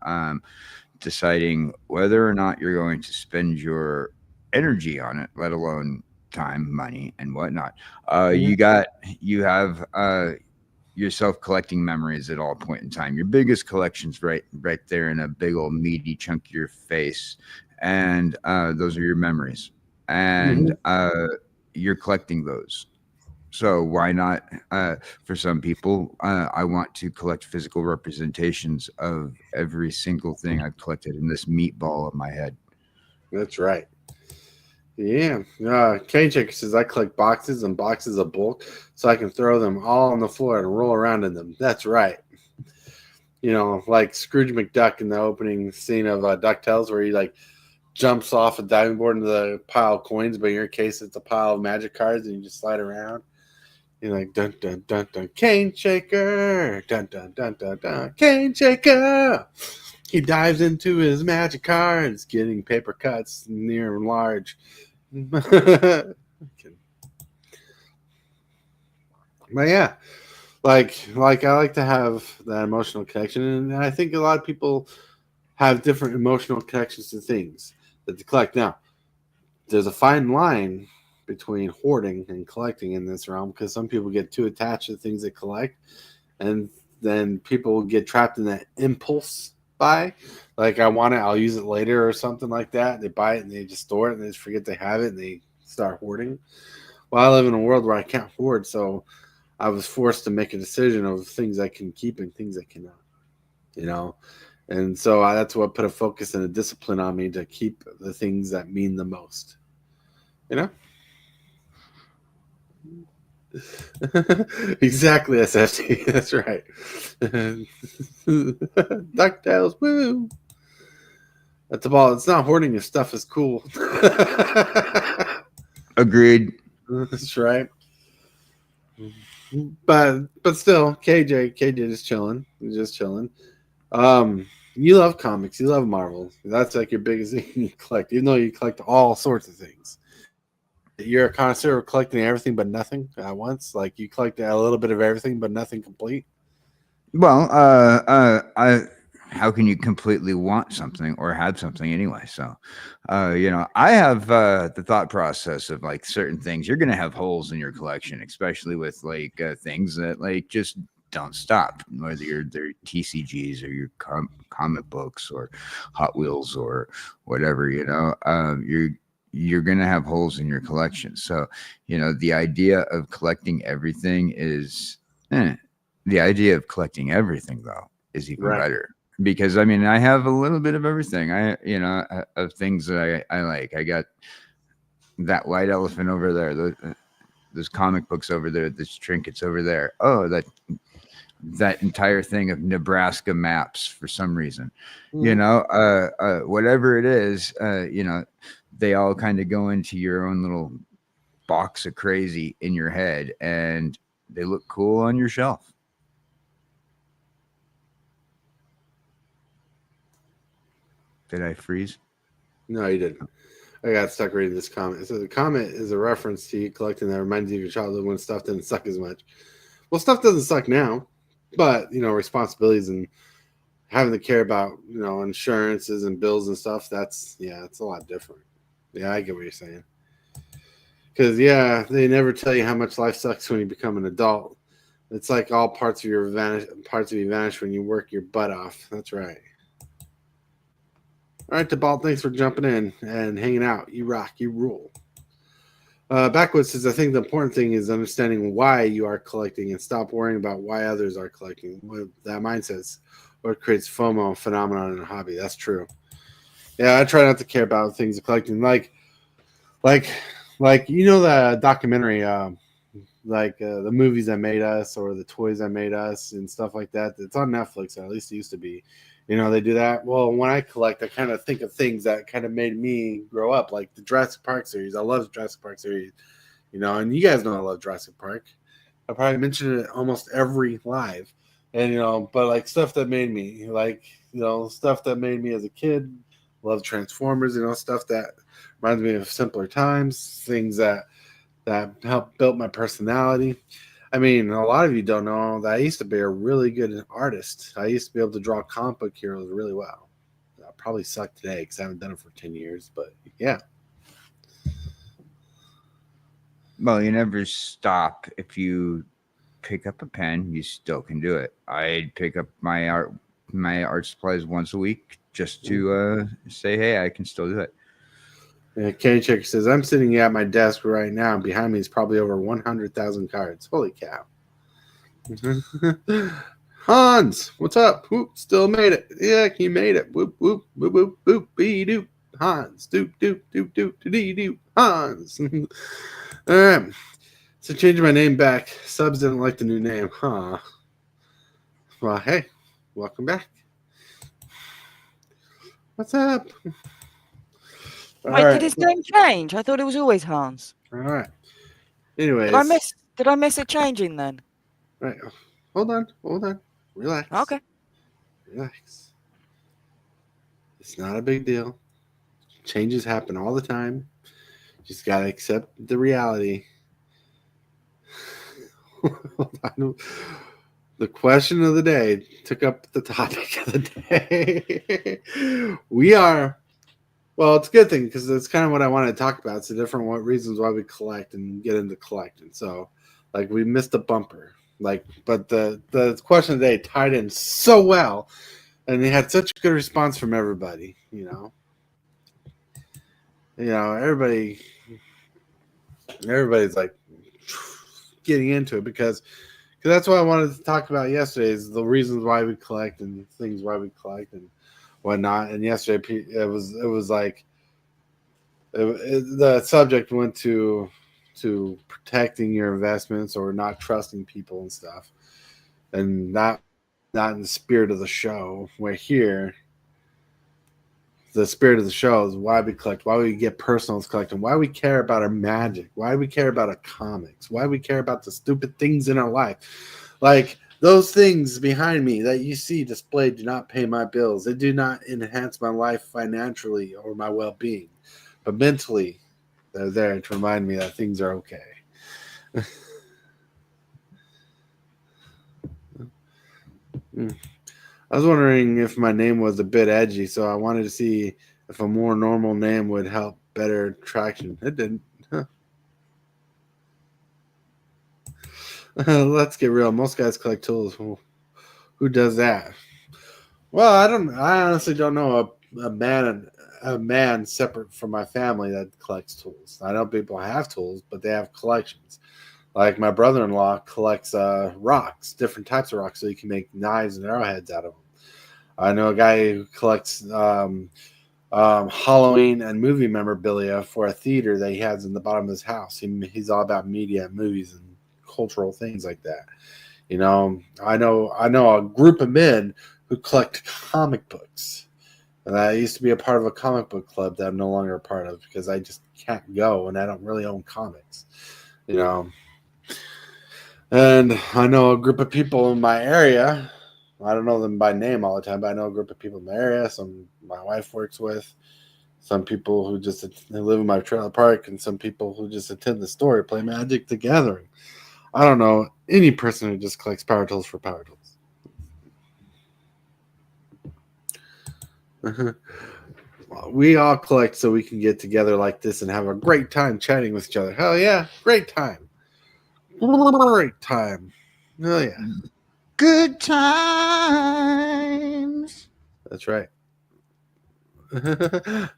deciding whether or not you're going to spend your energy on it, let alone time, money, and whatnot. You have yourself collecting memories at all point in time. Your biggest collection's right there in a big old meaty chunk of your face, and those are your memories, and you're collecting those. So why not? For some people, I want to collect physical representations of every single thing I've collected in this meatball of my head. That's right. Yeah. KJ says I collect boxes and boxes of bulk so I can throw them all on the floor and roll around in them. That's right. You know, like Scrooge McDuck in the opening scene of DuckTales, where he like jumps off a diving board into the pile of coins, but in your case, it's a pile of magic cards, and you just slide around. You're like, dun dun dun dun, cane shaker, dun dun dun dun dun, cane shaker. He dives into his magic cards, getting paper cuts near and large. But yeah, like I like to have that emotional connection, and I think a lot of people have different emotional connections to things that they collect. Now, there's a fine line between hoarding and collecting in this realm, because some people get too attached to things they collect, and then people get trapped in that impulse buy. Like, I want it, I'll use it later or something like that. They buy it and they just store it and they just forget they have it and they start hoarding. Well, I live in a world where I can't hoard, so I was forced to make a decision of things I can keep and things I cannot, you know. And so that's what put a focus and a discipline on me to keep the things that mean the most, you know. Exactly, SFT. That's right. DuckTales, woo! That's the ball. It's not hoarding if stuff is cool. Agreed. That's right. But still, KJ is chilling. He's just chilling. You love comics. You love Marvel. That's like your biggest thing you collect, even though you collect all sorts of things. You're a connoisseur of collecting everything but nothing at once. Like, you collect a little bit of everything but nothing complete. Well, how can you completely want something or have something anyway? So, I have the thought process of, like, certain things you're going to have holes in your collection, especially with like things that like just don't stop, whether they're TCGs or your comic books or Hot Wheels or whatever. You're going to have holes in your collection. So, the idea of collecting everything is, the idea of collecting everything, though, is even better, because I have a little bit of everything. Of things that I like. I got that white elephant over there, those comic books over there, those trinkets over there. Oh, that entire thing of Nebraska maps for some reason. Whatever it is, they all kind of go into your own little box of crazy in your head, and they look cool on your shelf. Did I freeze? No, you didn't. I got stuck reading this comment. So the comment is a reference to you collecting that reminds you of your childhood when stuff didn't suck as much. Well, stuff doesn't suck now, but responsibilities and having to care about insurances and bills and stuff, it's a lot different. Yeah, I get what you're saying. Because they never tell you how much life sucks when you become an adult. It's like all parts of you vanish when you work your butt off. That's right. All right, Tibalt, thanks for jumping in and hanging out. You rock, you rule. Backwoods says, I think the important thing is understanding why you are collecting and stop worrying about why others are collecting. What that mindset is what creates FOMO phenomenon in a hobby. That's true. Yeah, I try not to care about things of collecting. Like the documentary, the movies that made us or the toys that made us and stuff like that. It's on Netflix, or at least it used to be. They do that. Well, when I collect, I kind of think of things that kind of made me grow up, like the Jurassic Park series. I love the Jurassic Park series, and you guys know I love Jurassic Park. I probably mentioned it almost every live. And, but like stuff that made me, stuff that made me as a kid, love Transformers, stuff that reminds me of simpler times, things that helped build my personality. I mean, a lot of you don't know that I used to be a really good artist. I used to be able to draw comic book heroes really well. I probably suck today because I haven't done it for 10 years, but yeah. Well, you never stop. If you pick up a pen, you still can do it. I'd pick up my art supplies once a week just to say, hey, I can still do it. Yeah, Kenny Checker says, I'm sitting at my desk right now. Behind me is probably over 100,000 cards. Holy cow. Hans, what's up? Whoop, still made it. Yeah, he made it. Whoop, whoop, whoop, whoop, whoop, bee doop. Hans, doop, doop, doop, doop, dee doop. Hans. So changing my name back. Subs didn't like the new name, huh? Well, hey, welcome back. What's up? Wait, did his name change? I thought it was always Hans. All right. Anyways. Did I miss it changing then? Right. Hold on. Relax. Okay. Relax. It's not a big deal. Changes happen all the time. Just gotta accept the reality. The question of the day took up the topic of the day. Well, it's a good thing because that's kind of what I wanted to talk about. It's the different reasons why we collect and get into collecting. So, like, we missed a bumper. But the question of the day tied in so well, and they had such a good response from everybody. Everybody's like getting into it because that's what I wanted to talk about yesterday is the reasons why we collect and things why we collect and whatnot. And yesterday it was like the subject went to protecting your investments or not trusting people and stuff, and not in the spirit of the show. Where here, the spirit of the show is why we collect, why we get personals collecting, why we care about our magic, why we care about our comics, why we care about the stupid things in our life. Like those things behind me that you see displayed do not pay my bills. They do not enhance my life financially or my well-being, but mentally they're there to remind me that things are okay. I was wondering if my name was a bit edgy, so I wanted to see if a more normal name would help better traction. It didn't. Huh. Let's get real. Most guys collect tools. Who does that? Well, I honestly don't know a man separate from my family that collects tools. I know people have tools, but they have collections. Like my brother-in-law collects rocks, different types of rocks, so he can make knives and arrowheads out of them. I know a guy who collects Halloween and movie memorabilia for a theater that he has in the bottom of his house. He's all about media and movies and cultural things like that. I know a group of men who collect comic books. And I used to be a part of a comic book club that I'm no longer a part of because I just can't go and I don't really own comics. And I know a group of people in my area. I don't know them by name all the time, but I know a group of people in my area. Some my wife works with. Some people who just live in my trailer park, and some people who just attend the store, play Magic the Gathering. I don't know any person who just collects power tools for power tools. We all collect so we can get together like this and have a great time chatting with each other. Hell yeah, great time. Great time. Oh yeah. Good times. That's right.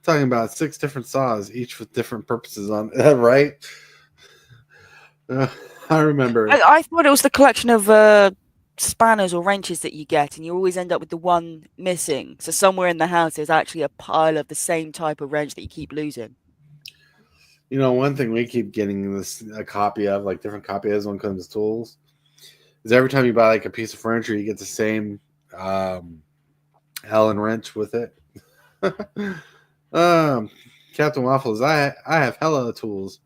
Talking about 6 different saws, each with different purposes on it, right? I remember. I thought it was the collection of spanners or wrenches that you get, and you always end up with the one missing. So somewhere in the house, there's actually a pile of the same type of wrench that you keep losing. One thing we keep getting a copy of, like different copies when it comes to tools, is every time you buy like a piece of furniture, you get the same Allen wrench with it. Captain Waffles, I have hella tools,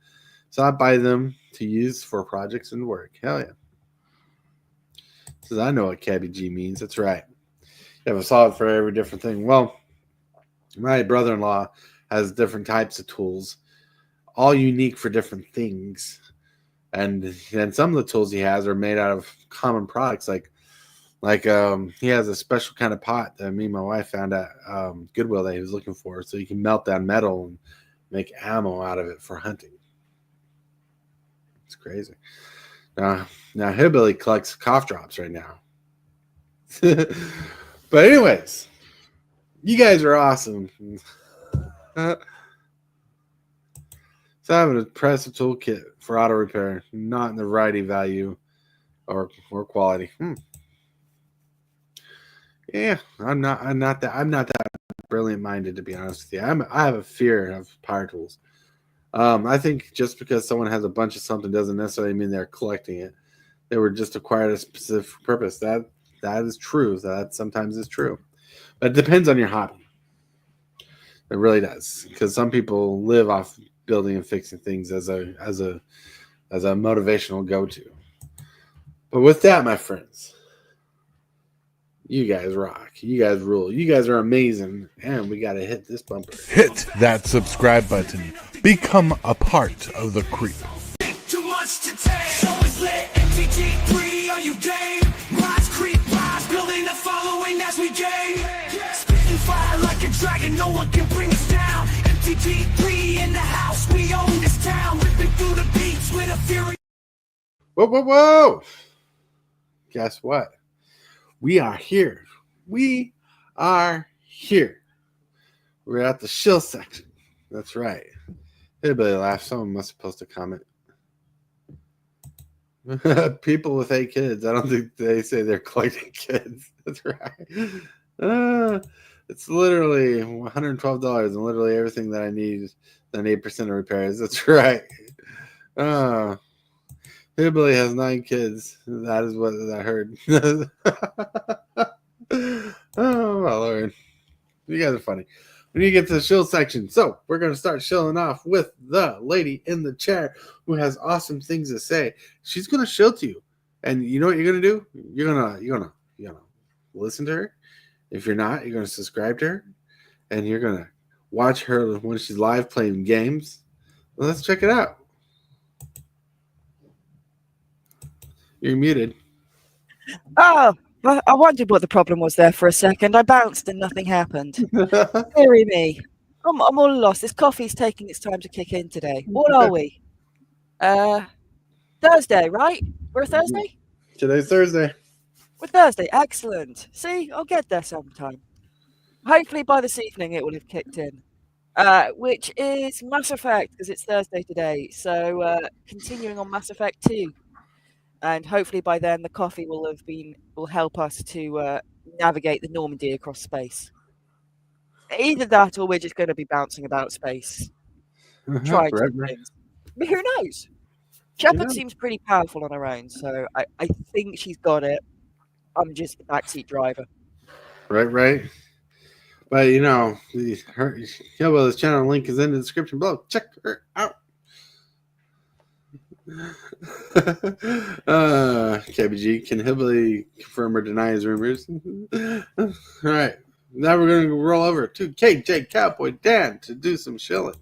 so I buy them to use for projects and work. Hell yeah. Says I know what KBG means. That's right. You have a saw for every different thing. Well, my brother-in-law has different types of tools, all unique for different things. and some of the tools he has are made out of common products, like he has a special kind of pot that me and my wife found at Goodwill that he was looking for, so you can melt down metal and make ammo out of it for hunting. It's crazy. Now Hillbilly collects cough drops right now. But anyways, you guys are awesome. So I have an impressive toolkit for auto repair, not in the variety, value, or quality. Yeah, I'm not that brilliant minded, to be honest with you. I have a fear of power tools. I think just because someone has a bunch of something doesn't necessarily mean they're collecting it. They were just acquired a specific purpose. That is true. That sometimes is true, but it depends on your hobby. It really does, because some people live off building and fixing things as a motivational go-to. But with that, my friends, you guys rock. You guys rule. You guys are amazing, and we got to hit this bumper. Hit that subscribe button. Become a part of the creep. Too much to take. So it's lit. MTG3, are you game? Rise, creep, rise, building a following as we gain. Spitting fire like a dragon, no one can bring us down. MTG3 in the house, we own this town. Ripping through the beats with a fury. Whoa. Guess what? We are here. We are here. We're at the shill section. That's right. Everybody laughs. Someone must have posted a comment. People with 8 kids. I don't think they say they're collecting kids. That's right. It's literally $112 and literally everything that I need. Then 8% of repairs. That's right. Hillbilly has 9 kids. That is what I heard. Oh my lord. You guys are funny. We need to get to the shill section. So we're going to start shilling off with the lady in the chair who has awesome things to say. She's going to shill to you. And you know what you're going to do? You're going to listen to her. If you're not, you're going to subscribe to her. And you're going to watch her when she's live playing games. Well, let's check it out. You're muted. Oh, I wondered what the problem was there for a second. I bounced and nothing happened. Deary me. I'm all lost. This coffee's taking its time to kick in today. What are we? Thursday, right? We're a Thursday? Today's Thursday. We're Thursday. Excellent. See, I'll get there sometime. Hopefully by this evening it will have kicked in. Which is Mass Effect, because it's Thursday today. So continuing on Mass Effect 2. And hopefully by then the coffee will help us to navigate the Normandy across space. Either that, or we're just going to be bouncing about space, trying to do things. But who knows? Shepard seems pretty powerful on her own, so I think she's got it. I'm just the backseat driver. Right. But you know, Hillbilly's channel link is in the description below. Check her out. KBG, can Hillbilly confirm or deny his rumors? All right, now we're going to roll over to kjcowboydan to do some shilling.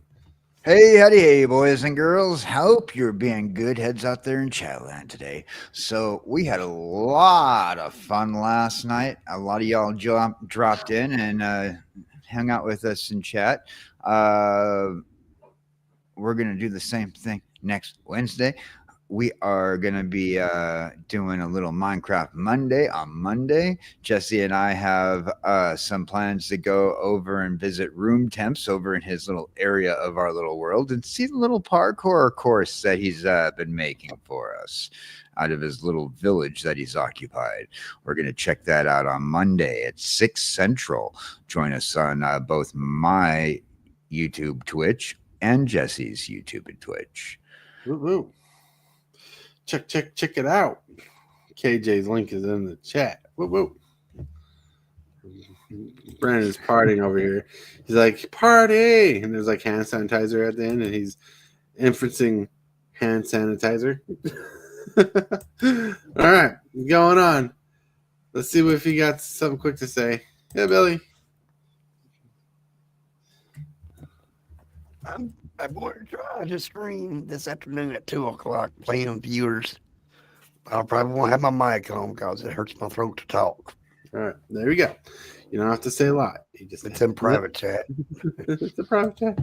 Hey, howdy, hey, boys and girls. Hope you're being good heads out there in Chatland today. So we had a lot of fun last night. A lot of y'all dropped in and hung out with us in chat. We're going to do the same thing next Wednesday. We are going to be doing a little Minecraft Monday on Monday. Jesse and I have some plans to go over and visit Room Temps over in his little area of our little world and see the little parkour course that he's been making for us out of his little village that he's occupied. We're going to check that out on Monday at 6 Central. Join us on both my YouTube Twitch and Jesse's YouTube and Twitch. Woo-hoo. Check it out. KJ's link is in the chat. Woo. Brandon's partying over here. He's like, party! And there's like hand sanitizer at the end, and he's inferencing hand sanitizer. All right, going on. Let's see if he got something quick to say. Yeah, Billy. I'm going to try to stream this afternoon at 2 o'clock, playing viewers. I probably won't have my mic on because it hurts my throat to talk. All right, there we go. You don't have to say a lot. You just It's in private chat. It's a private chat.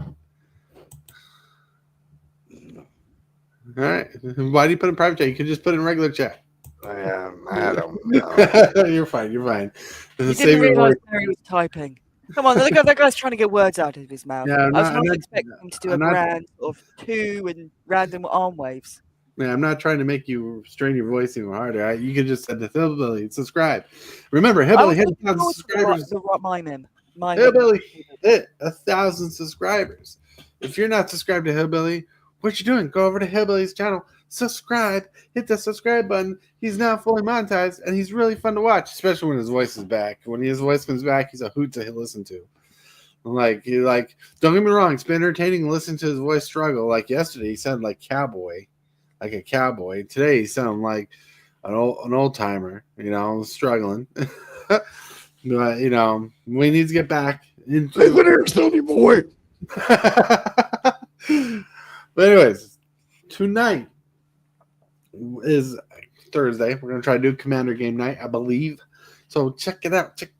All right. Why do you put it in private chat? You could just put it in regular chat. I don't know. You're fine. You're fine. You Save didn't your realise voice. Mary was typing. Come on, that guy's trying to get words out of his mouth. Yeah, I I'm was not- half I'm not- expecting him to do a I'm not- grand of two and random arm waves. Yeah, I'm not trying to make you strain your voice even harder. You could just send to Hillbilly and subscribe. Remember, Hillbilly hit 1,000 subscribers. Mime him. Hillbilly hit 1,000 subscribers. If you're not subscribed to Hillbilly, what you doing? Go over to Hillbilly's channel, subscribe, hit the subscribe button. He's now fully monetized, and he's really fun to watch, especially when his voice is back. When his voice comes back, he's a hoot to listen to. Like, don't get me wrong, it's been entertaining to listen to his voice struggle. Like yesterday, he sounded like cowboy, like a cowboy. Today, he sounded like an old timer, struggling. But we need to get back into Leave it here, Stony boy. But anyways, tonight is Thursday. We're gonna try to do Commander game night, I believe. So check it out. Check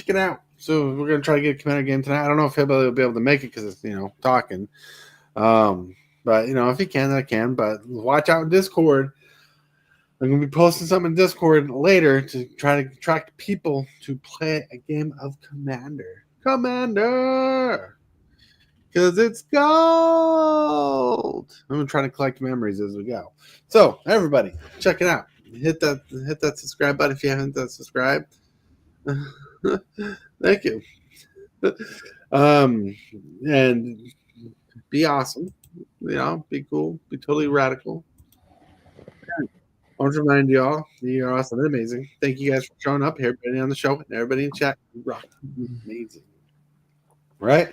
it out. So we're gonna try to get a Commander game tonight. I don't know if Hillbilly will be able to make it because it's talking. But if he can, I can. But watch out in Discord. I'm gonna be posting something in Discord later to try to attract people to play a game of Commander. Because it's gold. I'm gonna try to collect memories as we go. So everybody, check it out. Hit that subscribe button if you haven't done subscribe. Thank you. And be awesome. Be cool. Be totally radical. I want to remind y'all that you're awesome and amazing. Thank you guys for showing up here, everybody on the show, and everybody in chat. You rock. Amazing. Right?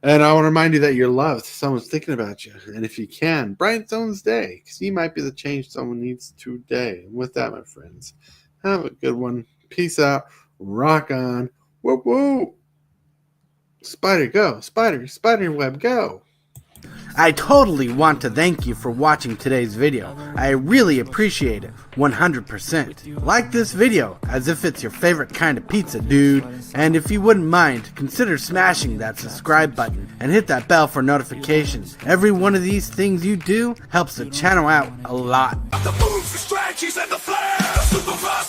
And I want to remind you that you're loved. Someone's thinking about you. And if you can, brighten someone's day, because you might be the change someone needs today. And with that, my friends, have a good one. Peace out. Rock on. Whoop, whoop. Spider, go. Spider web, go. I totally want to thank you for watching today's video. I really appreciate it, 100%. Like this video as if it's your favorite kind of pizza, dude. And if you wouldn't mind, consider smashing that subscribe button and hit that bell for notifications. Every one of these things you do helps the channel out a lot. The moves, the strategies, and the flair. Supervise.